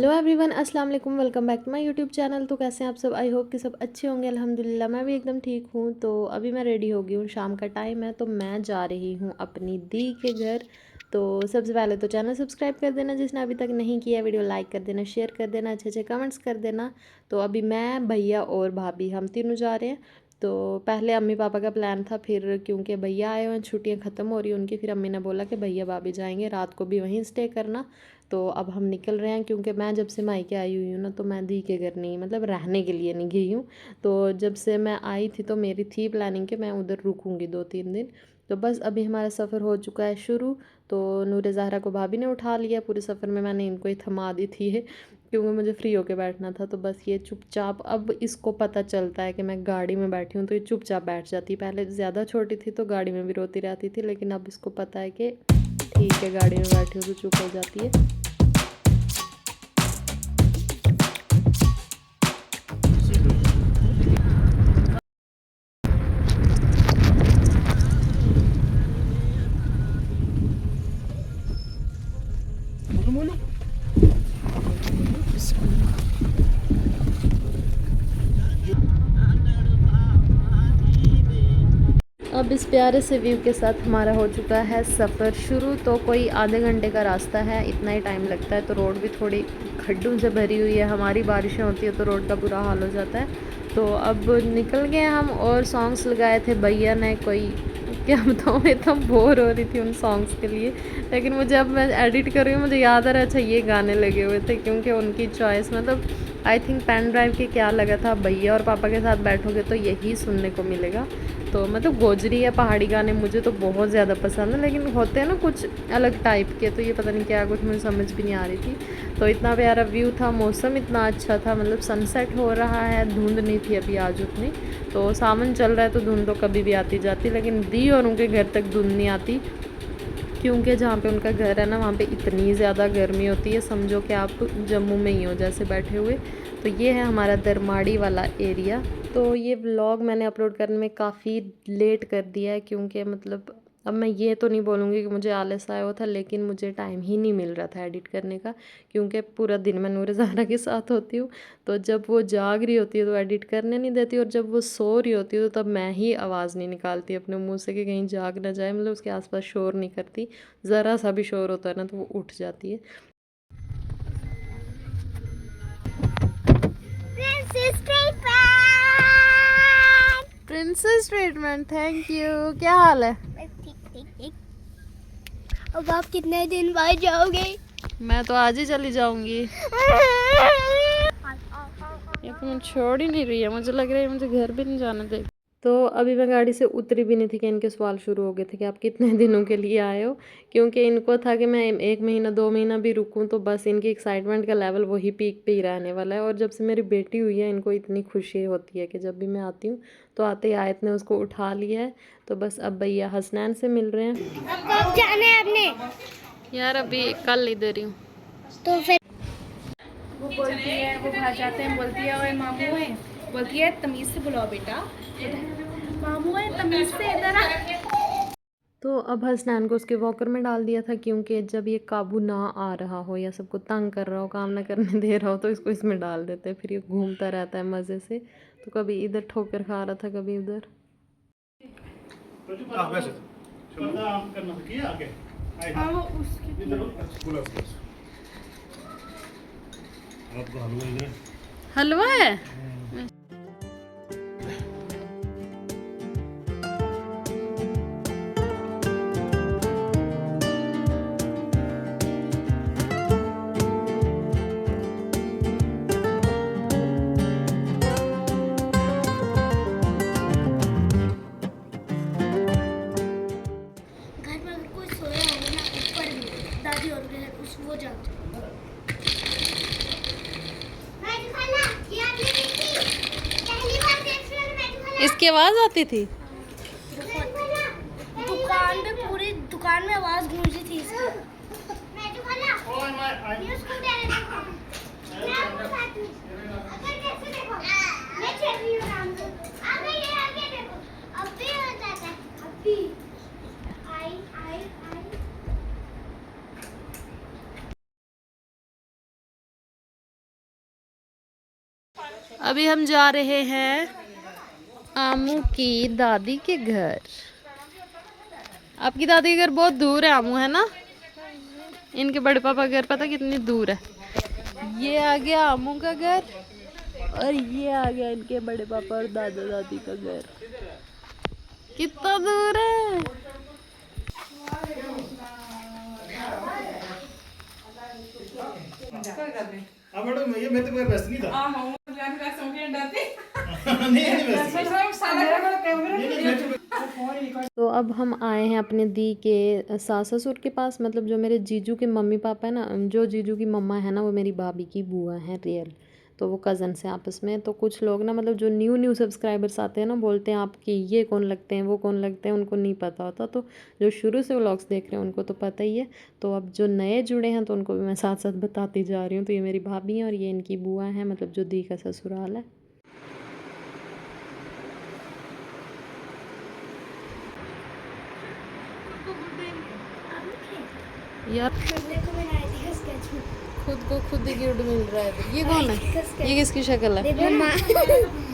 Hello everyone, अस्सलाम वालेकुम। Welcome back to my YouTube channel. तो कैसे हैं आप सब? आई होप कि सब अच्छे होंगे। अल्हम्दुलिल्लाह मैं भी एकदम ठीक हूँ। तो अभी मैं रेडी हो गई हूँ, शाम का टाइम है तो मैं जा रही हूँ अपनी दी के घर। तो सबसे पहले तो चैनल सब्सक्राइब कर देना जिसने अभी तक नहीं किया, वीडियो लाइक कर देना, शेयर कर देना, अच्छे अच्छे कमेंट्स कर देना। तो अभी मैं, भैया और भाभी हम तीनों जा रहे हैं। तो पहले अम्मी पापा का प्लान था, फिर क्योंकि भैया आए हुए हैं, छुट्टियां ख़त्म हो रही हैं उनकी, फिर अम्मी ने बोला कि भैया भाभी जाएंगे, रात को भी वहीं स्टे करना। तो अब हम निकल रहे हैं क्योंकि मैं जब से मायके आई हुई हूँ ना, तो मैं दी के घर नहीं, मतलब रहने के लिए नहीं गई हूँ। तो जब से मैं आई थी तो मेरी थी प्लानिंग कि मैं उधर रुकूँगी 2-3 दिन। तो बस अभी हमारा सफ़र हो चुका है शुरू। तो नूर ज़हरा को भाभी ने उठा लिया। पूरे सफ़र में मैंने इनको ही थमा दी थी क्योंकि मुझे फ्री होके बैठना था। तो बस ये चुपचाप, अब इसको पता चलता है कि मैं गाड़ी में बैठी हूँ तो ये चुपचाप बैठ जाती है। पहले ज़्यादा छोटी थी तो गाड़ी में भी रोती रहती थी, लेकिन अब इसको पता है कि ठीक है गाड़ी में बैठी हूँ तो चुप हो जाती है। अब इस प्यारे से व्यू के साथ हमारा हो चुका है सफ़र शुरू। तो कोई आधे घंटे का रास्ता है, इतना ही टाइम लगता है। तो रोड भी थोड़ी खड्डों से भरी हुई है, हमारी बारिशें होती है तो रोड का बुरा हाल हो जाता है। तो अब निकल गए हम, और सॉन्ग्स लगाए थे भैया ने कोई, क्या बताऊँ, मैं इतना बोर हो रही थी उन सॉन्ग्स के लिए। लेकिन मुझे, अब मैं एडिट कर रही हूँ, मुझे याद आ रहा है अच्छा ये गाने लगे हुए थे, क्योंकि उनकी चॉइस, मतलब आई थिंक पेन ड्राइव के क्या लगा था, भैया और पापा के साथ बैठोगे तो यही सुनने को मिलेगा। तो मतलब गोजरी या पहाड़ी गाने मुझे तो बहुत ज़्यादा पसंद है, लेकिन होते हैं ना कुछ अलग टाइप के, तो ये पता नहीं क्या कुछ मुझे समझ भी नहीं आ रही थी। तो इतना प्यारा व्यू था, मौसम इतना अच्छा था, मतलब सनसेट हो रहा है, धुंध नहीं थी अभी आज उतनी। तो सावन चल रहा है तो धुंध तो कभी भी आती जाती, लेकिन दी और उनके घर तक धुंध नहीं आती, क्योंकि जहाँ पे उनका घर है ना, वहाँ पे इतनी ज़्यादा गर्मी होती है, समझो कि आप जम्मू में ही हो जैसे बैठे हुए। तो ये है हमारा दरमाड़ी वाला एरिया। तो ये व्लॉग मैंने अपलोड करने में काफ़ी लेट कर दिया है, क्योंकि मतलब अब मैं ये तो नहीं बोलूँगी कि मुझे आलस आया हुआ था, लेकिन मुझे टाइम ही नहीं मिल रहा था एडिट करने का, क्योंकि पूरा दिन मैं नूर ज़हरा के साथ होती हूँ। तो जब वो जाग रही होती है तो एडिट करने नहीं देती, और जब वो सो रही होती है तो तब मैं ही आवाज़ नहीं निकालती अपने मुंह से कि कहीं जाग ना जाए, मतलब उसके आसपास शोर नहीं करती। ज़रा सा भी शोर होता है ना तो वो उठ जाती है। Princess treatment, thank you. क्या हाल है? ठीक ठीक ठीक। अब आप कितने दिन बाद जाओगे? मैं तो आज ही चली जाऊंगी। ये तो मुझे छोड़ ही नहीं रही है, मुझे लग रहा है मुझे घर भी नहीं जाने देगी। तो अभी मैं गाड़ी से उतरी भी नहीं थी कि इनके सवाल शुरू हो गए थे कि आप कितने दिनों के लिए आए हो, क्योंकि इनको था कि मैं 1 महीना 2 महीना भी रुकूं, तो बस इनकी एक्साइटमेंट का लेवल वही पीक पे ही रहने वाला है। और जब से मेरी बेटी हुई है इनको इतनी खुशी होती है कि जब भी मैं आती हूँ तो आते ही आयत ने उसको उठा लिया है। तो बस अब भैया हसनैन से मिल रहे हैं। अब कब जाना है आपने? यार अभी कल इधर ही हूँ। तो फिर वो बोलती है, वो बाहर जाते हैं, बोलती है ओए मामू है, बोलती है तमीज़ से बुलाओ बेटा, मामू है तमीज़ से इधर आ। तो अब हसनैन को उसके वॉकर में डाल दिया था, क्योंकि जब ये काबू ना आ रहा हो या सबको तंग कर रहा हो, काम ना करने दे रहा हो, तो इसको इसमें डाल देते हैं, फिर ये घूमता रहता है मज़े से। तो कभी इधर ठोकर खा रहा था, कभी उधर। हलवा है। घर में अगर कोई सोया होगा ना, ऊपर भी दादी और के घर, उस वो जानते हैं। इसकी आवाज़ आती थी। दुकान पे, पूरी दुकान में आवाज गूंजी थी इसकी। अभी हम जा रहे हैं आमू की दादी के घर। आपकी दादी के घर बहुत दूर है आमू, है ना? इनके बड़े पापा का घर पता कितनी दूर है। ये आ गया आमू का घर और ये आ गया इनके बड़े पापा और दादा दादी का घर। कितना दूर है। मैडम ये मेरे को व्यस्त नहीं था। तो अब हम आए हैं अपने दी के सास ससुर के पास, मतलब जो मेरे जीजू के मम्मी पापा है ना, जो जीजू की मम्मा है ना वो मेरी भाभी की बुआ है रियल, तो वो कज़न्स हैं आपस में। तो कुछ लोग ना, मतलब जो न्यू सब्सक्राइबर्स आते हैं ना, बोलते हैं आपकी ये कौन लगते हैं वो कौन लगते हैं, उनको नहीं पता होता। तो जो शुरू से व्लॉग्स देख रहे हैं उनको तो पता ही है। तो अब जो नए जुड़े हैं तो उनको भी मैं साथ साथ बताती जा रही हूँ। तो ये मेरी भाभी हैं और ये इनकी बुआ है, मतलब जो दी का ससुराल है। यार देखो मैंने आई थी स्केच में। खुद को खुद ही गिफ्ट मिल रहा है। ये कौन है? ये किसकी शक्ल है? मम्मा।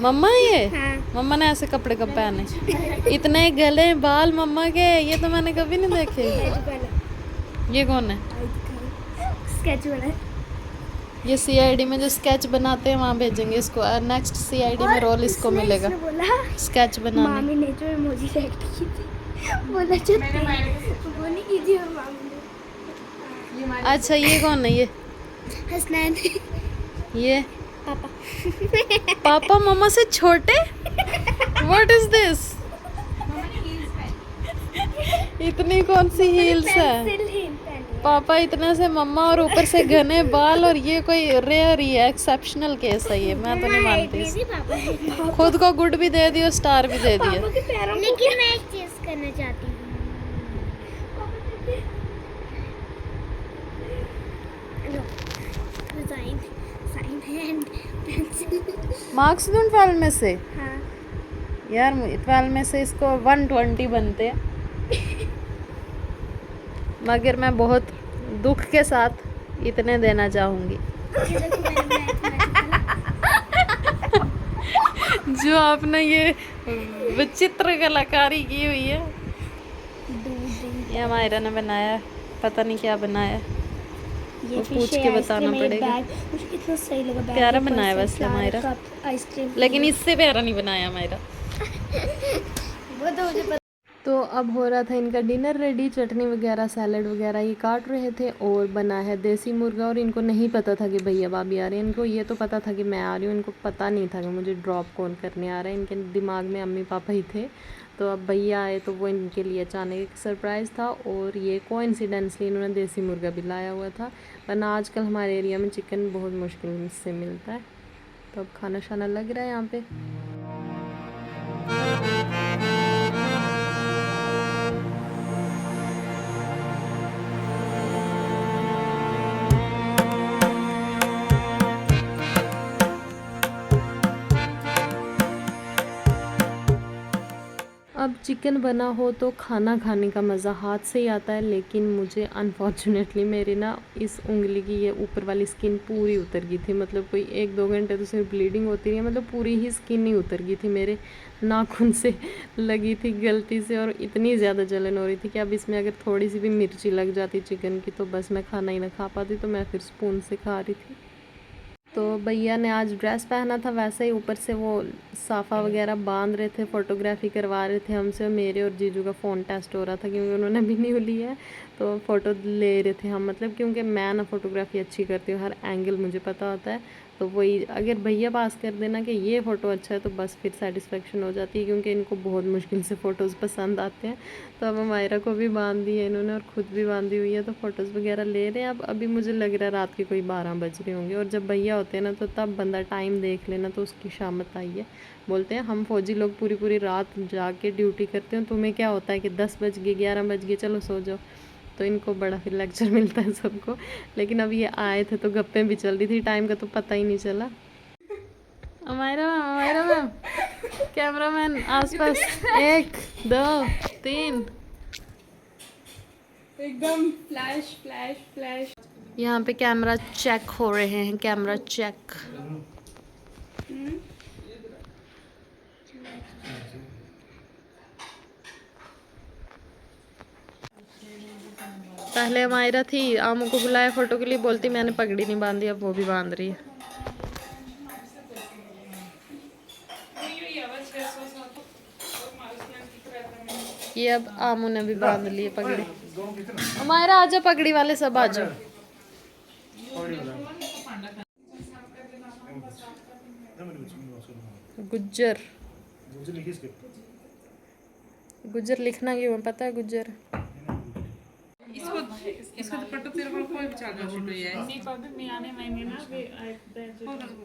मम्मा है ये? हाँ। मम्मा ने ऐसे कपड़े कब पहने? इतने गले बाल मम्मा के, ये तो मैंने कभी नहीं देखे। ये कौन है? स्केच वाला। ये CID में जो स्केच बनाते हैं वहाँ भेजेंगे इसको। नेक्स्ट CID में रोल इसको मिलेगा स्केच बनाने। मामी ने जो इमोजी सेट की थी बोला वो नहीं की थी और मामी ने। अच्छा ये कौन है? ये हसनैन। ये पापा। पापा मम्मा से छोटे? What is this? इतनी कौन सी हील्स है? पेंसिल हील पहनी है। पापा इतने से मम्मा और ऊपर से घने बाल, और ये कोई रेयर ही है, एक्सेप्शनल केस है ये। मैं तो नहीं मानती इस। पापा खुद को गुड भी दे दिया, स्टार भी दे दिया। के पैरों। लेकिन मैं एक चीज करना चाहती हूँ। Sign sign hand pencil. Marks दूं 12 में से? हाँ। यार 12 में से इसको 120 बनते हैं। मगर मैं बहुत दुख के साथ इतने देना चाहूँगी। जो आपने ये विचित्र कलाकारी की हुई है, ये हमारा ने बनाया, पता नहीं क्या बनाया, वो पूछ के बताना पड़ेगा। मुझे कितना सही लगा। बैग प्यारा ऊपर बनाया से वैसे फ्लावर हमारा, कप, आइसक्रीम। लेकिन इससे प्यारा नहीं बनाया हमारा। वो तो मुझे पता। तो अब हो रहा था इनका डिनर रेडी, चटनी वगैरह सैलड वगैरह ये काट रहे थे, और बना है देसी मुर्गा। और इनको नहीं पता था कि भैया भाभी आ रहे हैं, इनको ये तो पता था कि मैं आ रही हूँ, इनको पता नहीं था कि मुझे ड्रॉप कौन करने आ रहा है। इनके दिमाग में अम्मी पापा ही थे। तो अब भैया आए तो वो इनके लिए अचानक एक सरप्राइज़ था, और ये कोइंसिडेंसली इन्होंने देसी मुर्गा भी लाया हुआ था, वरना आजकल हमारे एरिया में चिकन बहुत मुश्किल से मिलता है। तो अब खाना शाना लग रहा है यहाँ पे। अब चिकन बना हो तो खाना खाने का मज़ा हाथ से ही आता है, लेकिन मुझे अनफॉर्चुनेटली मेरी ना इस उंगली की ये ऊपर वाली स्किन पूरी उतर गई थी। मतलब कोई 1-2 घंटे तो सिर्फ ब्लीडिंग होती रही है, मतलब पूरी ही स्किन ही उतर गई थी, मेरे नाखून से लगी थी गलती से, और इतनी ज़्यादा जलन हो रही थी कि अब इसमें अगर थोड़ी सी भी मिर्ची लग जाती चिकन की तो बस मैं खाना ही ना खा पाती। तो मैं फिर स्पून से खा रही थी। तो भैया ने आज ड्रेस पहना था वैसे ही, ऊपर से वो साफ़ा वगैरह बांध रहे थे, फ़ोटोग्राफी करवा रहे थे हमसे। मेरे और जीजू का फ़ोन टेस्ट हो रहा था क्योंकि उन्होंने भी न्यू ली है, तो फ़ोटो ले रहे थे हम। मतलब क्योंकि मैं ना फ़ोटोग्राफी अच्छी करती हूँ, हर एंगल मुझे पता होता है। तो वही अगर भैया पास कर देना कि ये फ़ोटो अच्छा है तो बस फिर सेटिस्फेक्शन हो जाती है, क्योंकि इनको बहुत मुश्किल से फ़ोटोज़ पसंद आते हैं। तो अब मायरा को भी बांध दी है इन्होंने, और ख़ुद भी बांधी हुई है, तो फ़ोटोज़ वगैरह ले रहे हैं। अब अभी मुझे लग रहा है रात के कोई 12 बज रहे होंगे, और जब भैया होते हैं ना तो तब बंदा टाइम देख लेना तो उसकी शामत आई है। बोलते हैं हम फौजी लोग पूरी पूरी रात जाके ड्यूटी करते हैं, तुम्हें क्या होता है कि 10 बज गए 11 बज गए चलो सो जाओ। तो इनको बड़ा फिर लेक्चर मिलता है सबको। लेकिन अब ये आए थे तो गप्पें भी चल रही थी, टाइम का तो पता ही नहीं चला। हमारा मैम कैमरामैन आसपास, 1 2 3 एकदम फ्लैश फ्लैश फ्लैश। यहाँ पे कैमरा चेक हो रहे हैं, कैमरा चेक। पहले मायरा थी, आमू को बुलाया फोटो के लिए, बोलती मैंने पगड़ी नहीं बांधी, अब वो भी बांध रही है। ये अब आमू ने भी बांध ली है पगड़ी। मायरा आजा, पगड़ी वाले सब आ जाओ। गुज्जर, मुझे लिखी इसके गुज्जर लिखना क्यों है, पता है गुज्जर?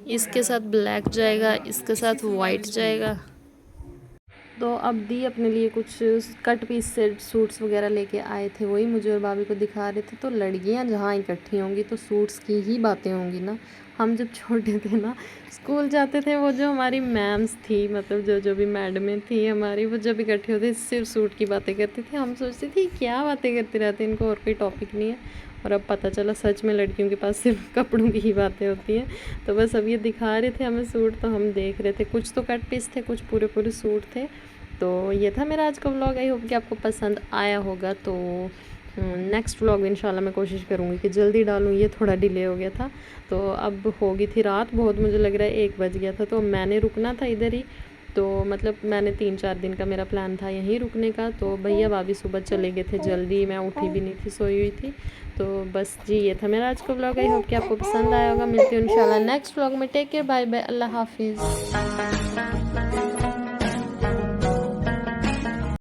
इसके साथ ब्लैक जाएगा, इसके साथ वाइट जाएगा। तो अब दी अपने लिए कुछ कट पीस सेट सूट्स वगैरह लेके आए थे, वही मुझे और भाभी को दिखा रहे थे। तो लड़कियां जहाँ इकट्ठी होंगी तो सूट्स की ही बातें होंगी ना। हम जब छोटे थे ना, स्कूल जाते थे, वो जो हमारी मैम्स थी, मतलब जो भी मैडमें थी हमारी, वो जब इकट्ठे होते सिर्फ सूट की बातें करती थी। हम सोचते थे क्या बातें करते रहते, इनको और कोई टॉपिक नहीं है। और अब पता चला सच में लड़कियों के पास सिर्फ कपड़ों की ही बातें होती हैं। तो बस अब ये दिखा रहे थे हमें सूट, तो हम देख रहे थे। कुछ तो कट पीस थे, कुछ पूरे पूरे सूट थे। तो ये था मेरा आज का व्लॉग। आई होप कि आपको पसंद आया होगा। तो नेक्स्ट व्लॉग इंशाल्लाह मैं कोशिश करूँगी कि जल्दी डालूँ। ये थोड़ा डिले हो गया था। तो अब होगी थी रात बहुत, मुझे लग रहा है 1 बज गया था। तो मैंने रुकना था इधर ही, तो मतलब मैंने 3-4 दिन का मेरा प्लान था यहीं रुकने का। तो भैया भाभी सुबह चले गए थे जल्दी, मैं उठी भी नहीं थी, सोई हुई थी। तो बस जी ये था मेरा आज का व्लॉग। आई होप कि आपको पसंद आया होगा। मिलती हूँ इंशाल्लाह नेक्स्ट व्लॉग में। टेक केयर, बाय बाय, अल्लाह हाफिज़।